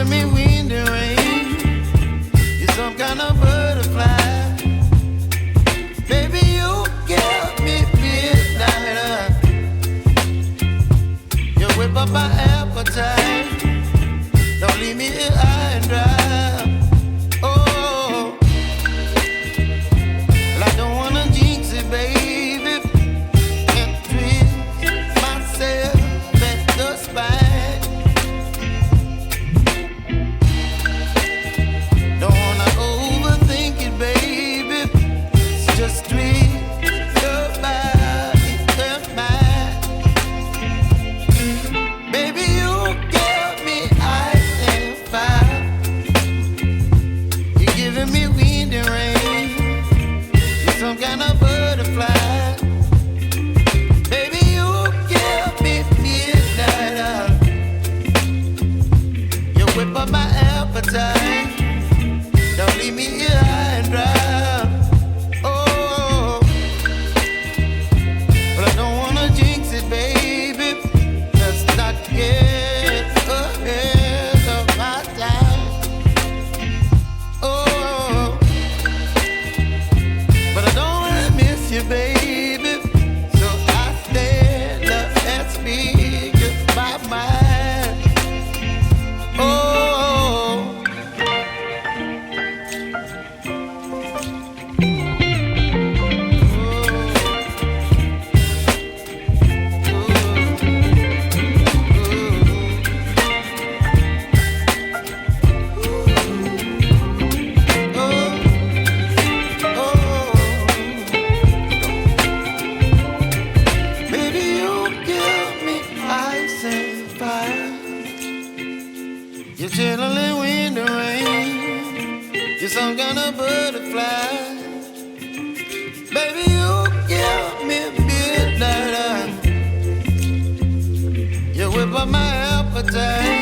giving me wind and rain. You're some kind of butterfly. Baby, you give me midnight. You whip up my appetite. Don't leave me here high and dry. Oh, well, I don't wanna jinx it, baby, and twist myself at the spine. Don't wanna overthink it, baby. It's just twist your body and mine. Baby, you give me ice and fire. You're giving me wind and rain. You're some kind of butterfly. Baby, you give me midnight. You whip up my appetite. Don't leave me here high and dry. Oh, but I don't wanna jinx it, baby. Let's not get ahead of my time. Oh, but I don't wanna miss you, baby. So I stand up and speak my mind. Oh. Baby, you give me ice and fire. You're chilling wind and rain. You're some kind of butterfly. Baby, you give me midnight. You whip up my appetite.